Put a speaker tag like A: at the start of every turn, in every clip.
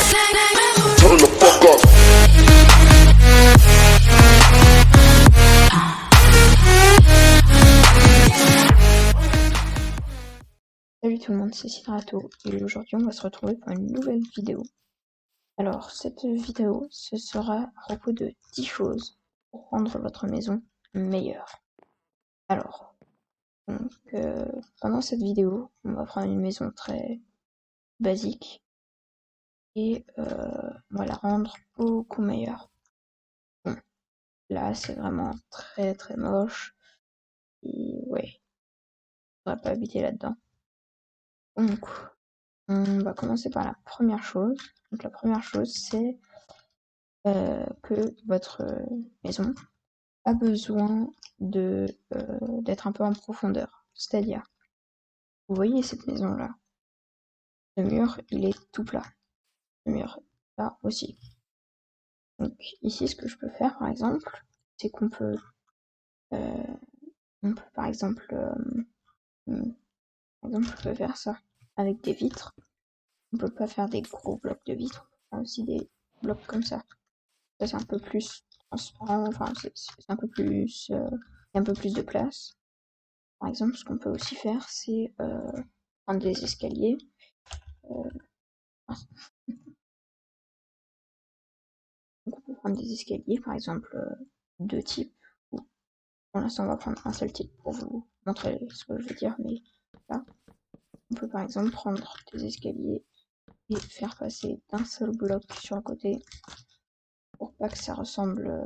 A: Turn the fuck up.
B: Salut tout le monde, c'est Sidrato et aujourd'hui on va se retrouver pour une nouvelle vidéo. Alors cette vidéo, ce sera à propos de 10 choses pour rendre votre maison meilleure. Alors, pendant cette vidéo, on va prendre une maison très basique et on va la rendre beaucoup meilleure. Bon, là c'est vraiment très très moche et ouais, on va pas habiter là-dedans. Donc, on va commencer par la première chose. Donc la première chose c'est que votre maison a besoin d'être un peu en profondeur. C'est-à-dire, vous voyez cette maison-là, le mur, il est tout plat. Le mur, là aussi. Donc ici, ce que je peux faire, par exemple, c'est euh, par exemple, je peux faire ça avec des vitres. On peut pas faire des gros blocs de vitres, on peut faire aussi des blocs comme ça. Ça, c'est un peu plus transparent, enfin, c'est un peu plus, il y a un peu plus de place. Par exemple, ce qu'on peut aussi faire, c'est prendre des escaliers. euh, donc on peut prendre des escaliers, par exemple, deux types. Ou, pour l'instant, on va prendre un seul type pour vous montrer ce que je veux dire, mais là, on peut par exemple prendre des escaliers et faire passer d'un seul bloc sur le côté pour pas que ça ressemble à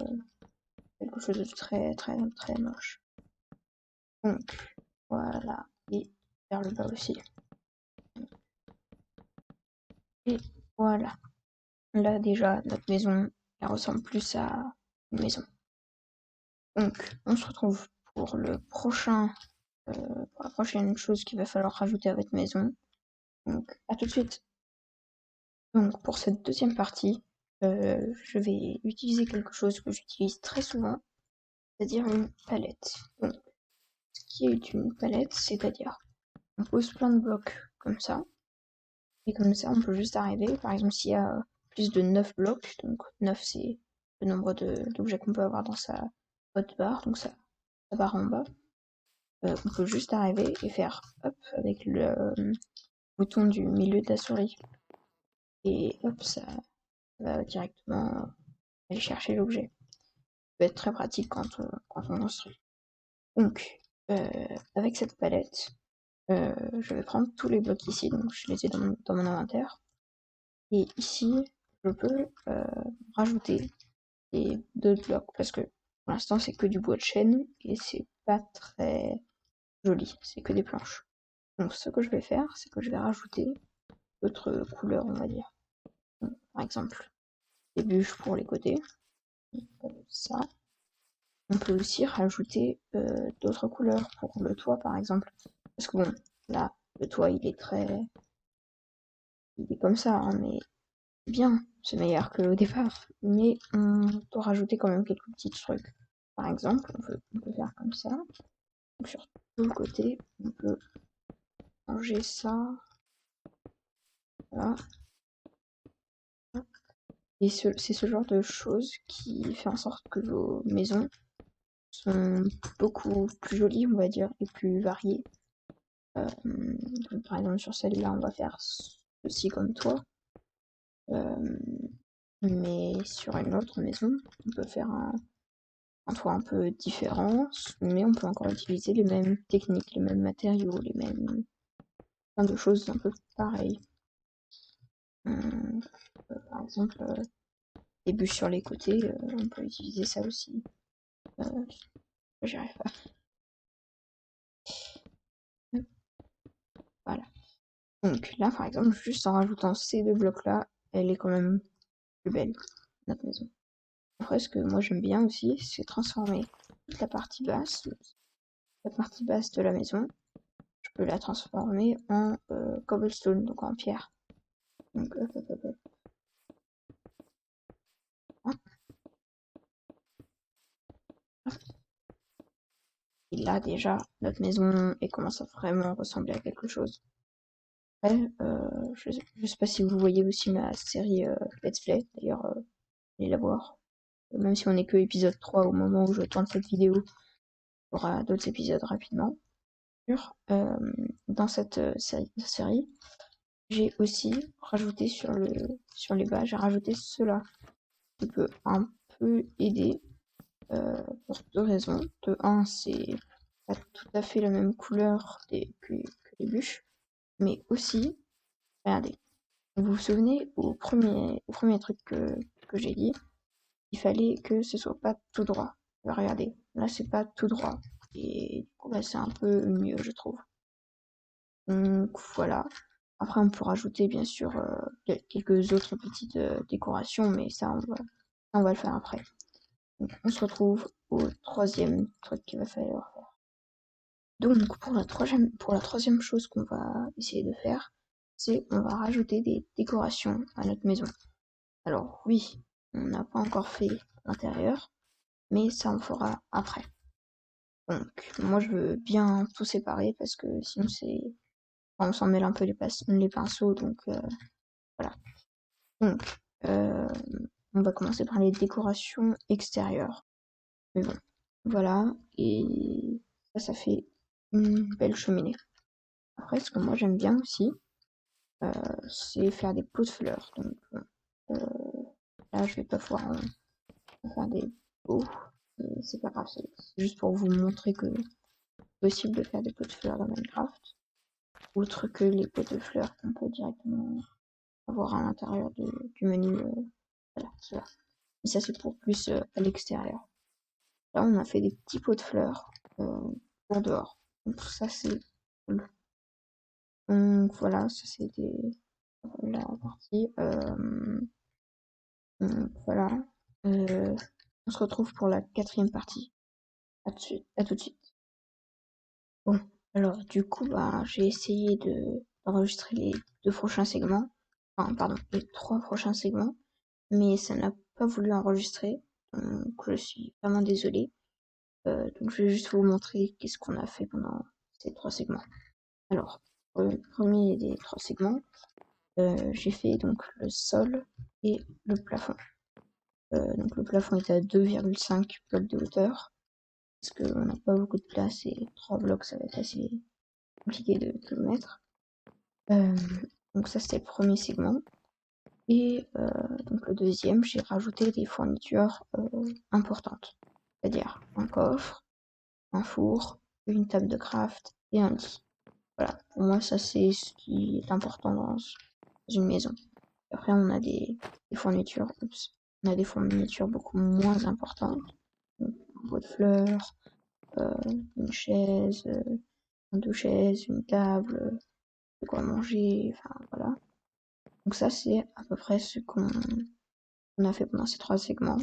B: quelque chose de très très très moche. Donc, voilà, et vers le bas aussi. Et voilà. Là, déjà, notre maison, elle ressemble plus à une maison. Donc, on se retrouve pour pour la prochaine chose qu'il va falloir rajouter à votre maison. Donc, à tout de suite. Donc, pour cette deuxième partie, je vais utiliser quelque chose que j'utilise très souvent, c'est-à-dire une palette. Donc, ce qui est une palette, c'est-à-dire, on pose plein de blocs comme ça, et comme ça, on peut juste arriver, par exemple, s'il y a plus de 9 blocs, donc 9 c'est le nombre d'objets qu'on peut avoir dans sa hotbar, donc sa barre en bas, on peut juste arriver et faire hop avec le bouton du milieu de la souris. Et hop, ça va directement aller chercher l'objet. Ça peut être très pratique quand on construit. Donc, avec cette palette, je vais prendre tous les blocs ici, donc je les ai dans mon inventaire. Et ici, je peux rajouter d'autres blocs parce que pour l'instant c'est que du bois de chêne et c'est pas très joli, c'est que des planches. Donc ce que je vais faire, c'est que je vais rajouter d'autres couleurs, on va dire. Donc, par exemple, des bûches pour les côtés, comme ça. On peut aussi rajouter d'autres couleurs pour le toit, par exemple. Parce que bon, là, le toit il est comme ça, hein, mais bien, c'est meilleur qu'au départ, mais on peut rajouter quand même quelques petits trucs. Par exemple, on peut faire comme ça. Donc sur tout le côté, on peut ranger ça. Voilà. Et c'est ce genre de choses qui fait en sorte que vos maisons sont beaucoup plus jolies, on va dire, et plus variées. Donc, par exemple, sur celle-là, on va faire ceci comme toit. Mais sur une autre maison, on peut faire un toit un peu différent, mais on peut encore utiliser les mêmes techniques, les mêmes matériaux, les mêmes plein de choses un peu pareilles. Par exemple, des bûches sur les côtés, on peut utiliser ça aussi. J'y arrive pas. Voilà. Donc là, par exemple, juste en rajoutant ces deux blocs-là, elle est quand même plus belle, notre maison. Après, ce que moi j'aime bien aussi, c'est transformer toute la partie basse de la maison. Je peux la transformer en cobblestone, donc en pierre. Donc, hop, hop, hop, hop. Et là, déjà, notre maison, elle commence à vraiment ressembler à quelque chose. Après, je sais pas si vous voyez aussi ma série Let's Play, d'ailleurs, allez la voir. Même si on n'est que épisode 3 au moment où je tourne cette vidéo, il y aura d'autres épisodes rapidement. Dans cette série, j'ai aussi rajouté sur les bas, j'ai rajouté cela qui peut un peu aider pour deux raisons. De un, c'est pas tout à fait la même couleur que les bûches, mais aussi, regardez, vous vous souvenez au premier truc que j'ai dit, il fallait que ce soit pas tout droit. Bah, regardez, là c'est pas tout droit. Et du coup, bah, c'est un peu mieux, je trouve. Donc voilà. Après, on peut rajouter bien sûr quelques autres petites décorations, mais ça, on va le faire après. Donc on se retrouve au troisième truc qu'il va falloir faire. Donc pour la troisième chose qu'on va essayer de faire, c'est on va rajouter des décorations à notre maison. Alors oui, on n'a pas encore fait l'intérieur, mais ça on fera après. Donc moi je veux bien tout séparer parce que sinon on s'en mêle un peu les pinceaux, donc voilà. Donc euh, on va commencer par les décorations extérieures. Mais bon, voilà, et ça fait une belle cheminée. Après, ce que moi j'aime bien aussi, euh, c'est faire des pots de fleurs. Donc là, je vais pas pouvoir en faire des pots, mais c'est pas grave, c'est juste pour vous montrer que c'est possible de faire des pots de fleurs dans Minecraft. Autre que les pots de fleurs qu'on peut directement avoir à l'intérieur du menu. Voilà, cela. Mais ça, c'est pour plus à l'extérieur. Là, on a fait des petits pots de fleurs pour dehors. Donc ça, c'est cool. Donc voilà, ça c'était la partie. Donc voilà. On se retrouve pour la quatrième partie. À tout de suite. Bon, alors du coup, bah, j'ai essayé d'enregistrer les deux prochains segments. Enfin, pardon, les trois prochains segments. Mais ça n'a pas voulu enregistrer. Donc je suis vraiment désolée. Donc je vais juste vous montrer qu'est-ce qu'on a fait pendant ces trois segments. Alors, pour le premier des trois segments, j'ai fait donc le sol et le plafond. Donc le plafond est à 2,5 blocs de hauteur, parce qu'on n'a pas beaucoup de place et 3 blocs ça va être assez compliqué de le mettre. Donc ça c'était le premier segment. Et donc le deuxième, j'ai rajouté des fournitures importantes, c'est-à-dire un coffre, un four, une table de craft et un lit. Voilà, pour moi ça c'est ce qui est important dans une maison. Après on a des fournitures, on a des fournitures beaucoup moins importantes. Donc, un pot de fleurs, une chaise, deux chaises, une table, de quoi manger, enfin voilà. Donc ça c'est à peu près ce qu'on a fait pendant ces trois segments.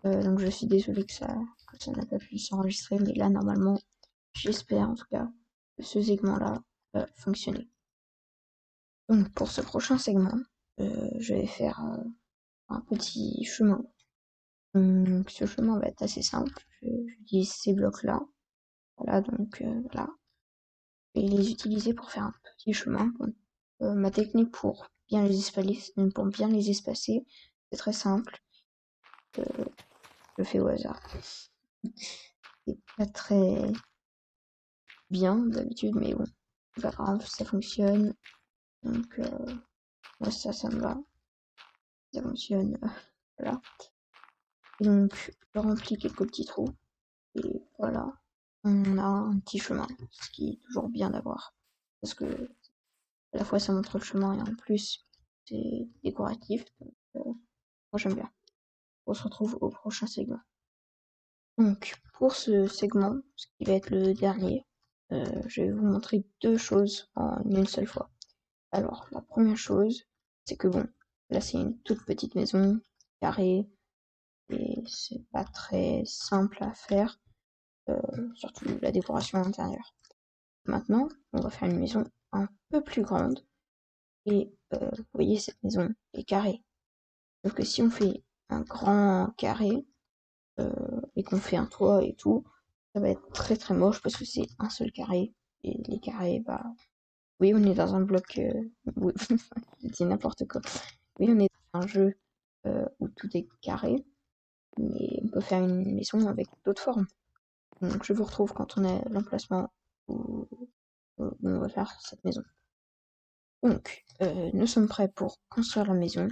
B: Donc je suis désolée que ça n'a pas pu s'enregistrer, mais là normalement, j'espère en tout cas que ce segment-là va fonctionner. Donc pour ce prochain segment, je vais faire un petit chemin. Donc ce chemin va être assez simple. J'utilise ces blocs-là. Voilà, donc voilà. Je vais les utiliser pour faire un petit chemin. Ma technique pour bien les espacer, c'est très simple. Je le fais au hasard. C'est pas très bien d'habitude, mais bon, c'est pas grave, ça fonctionne. Donc, moi, ça me va. Ça fonctionne. Voilà. Et donc, je remplis quelques petits trous. Et voilà, on a un petit chemin, ce qui est toujours bien d'avoir. Parce que à la fois ça montre le chemin et en plus c'est décoratif. Donc, moi j'aime bien. On se retrouve au prochain segment. Donc pour ce segment, ce qui va être le dernier, je vais vous montrer deux choses en une seule fois. Alors la première chose, c'est que bon, là c'est une toute petite maison, carrée, et c'est pas très simple à faire, surtout la décoration intérieure. Maintenant, on va faire une maison un peu plus grande. Et vous voyez, cette maison est carrée. Sauf que si on fait un grand carré et qu'on fait un toit et tout, ça va être très très moche parce que c'est un seul carré. Et les carrés, bah, Oui, on est dans un bloc. Oui, je dis n'importe quoi. Oui, on est dans un jeu où tout est carré, mais on peut faire une maison avec d'autres formes. Donc je vous retrouve quand on est à l'emplacement où on va faire cette maison. Donc, nous sommes prêts pour construire la maison.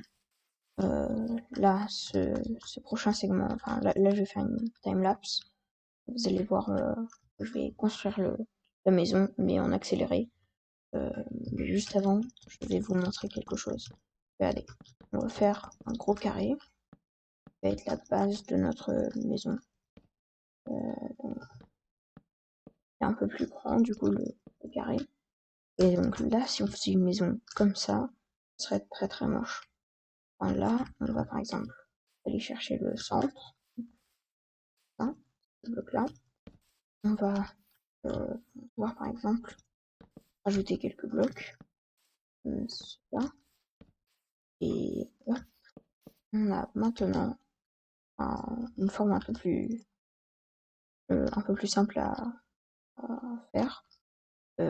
B: Là, ce prochain segment, enfin là, je vais faire une time-lapse. Vous allez voir, je vais construire la maison, mais en accéléré. Mais juste avant, je vais vous montrer quelque chose. Regardez, on va faire un gros carré, qui va être la base de notre maison. Donc, c'est un peu plus grand, du coup, le carré. Et donc là, si on faisait une maison comme ça, ce serait très très moche. Enfin, là, on va par exemple aller chercher le centre, hein, ce bloc-là. On va voir par exemple rajouter quelques blocs, là. Et hop, on a maintenant une forme un peu plus simple à faire.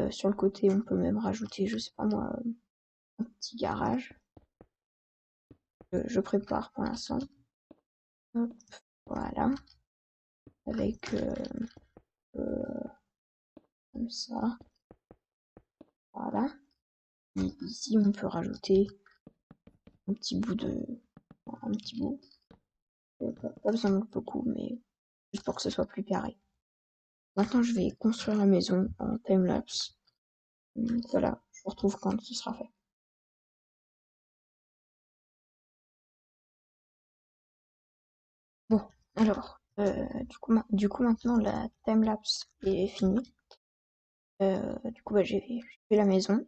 B: Sur le côté, on peut même rajouter, je sais pas moi, un petit garage. Je prépare pour l'instant. Hop, voilà, avec comme ça. Voilà. Et ici, on peut rajouter un petit bout un petit bout. Pas besoin de beaucoup, mais juste pour que ce soit plus carré. Maintenant, je vais construire la maison en time-lapse. Voilà, je vous retrouve quand ce sera fait. Bon, alors, du coup maintenant la time-lapse est finie. Du coup, bah, j'ai fait la maison.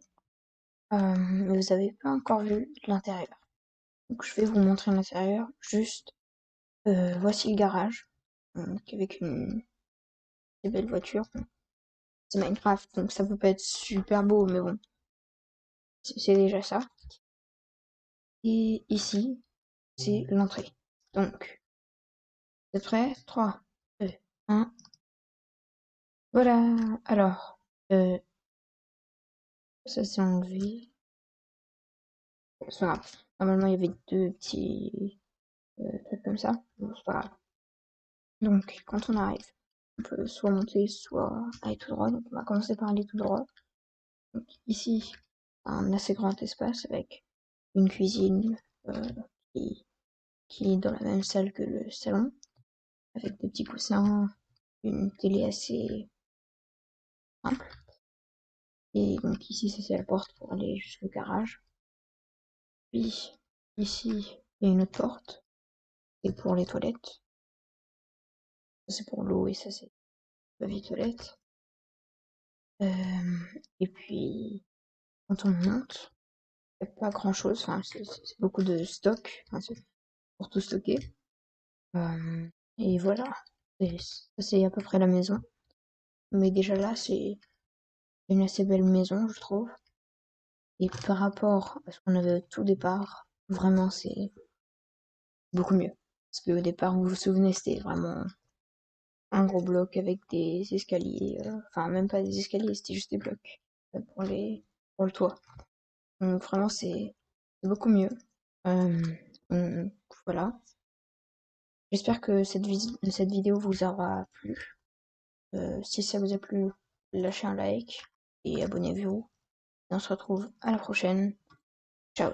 B: Mais vous avez pas encore vu l'intérieur. Donc, je vais vous montrer l'intérieur. Juste, voici le garage. Donc, avec une très belle voiture. Bon, c'est Minecraft, donc ça peut pas être super beau, mais bon, c'est déjà ça. Et ici, c'est l'entrée. Donc, vous êtes prêts? 3, 2, 1. Voilà. Alors, ça s'est enlevé. C'est pas grave. Normalement, il y avait deux petits trucs comme ça. Bon, c'est pas grave. Donc, quand on arrive, on peut soit monter, soit aller tout droit. Donc, on va commencer par aller tout droit. Donc, ici, un assez grand espace avec une cuisine euh, qui, qui est dans la même salle que le salon, avec des petits coussins, une télé assez simple. Et donc, ici, ça c'est la porte pour aller jusqu'au garage. Puis, ici, il y a une autre porte. C'est pour les toilettes. Ça, c'est pour l'eau et ça, c'est la vie toilette. Et puis, quand on monte, il n'y a pas grand chose. Enfin, c'est beaucoup de stock. Enfin, c'est pour tout stocker. Et voilà. Et ça, c'est à peu près la maison. Mais déjà là, c'est une assez belle maison, je trouve. Et par rapport à ce qu'on avait au tout départ, vraiment, c'est beaucoup mieux. Parce qu'au départ, vous vous souvenez, c'était vraiment un gros bloc avec des escaliers. Enfin, même pas des escaliers, c'était juste des blocs pour pour le toit. Donc vraiment, c'est beaucoup mieux. Donc, voilà. J'espère que cette vidéo vous aura plu. Si ça vous a plu, lâchez un like et abonnez-vous. Et on se retrouve à la prochaine. Ciao.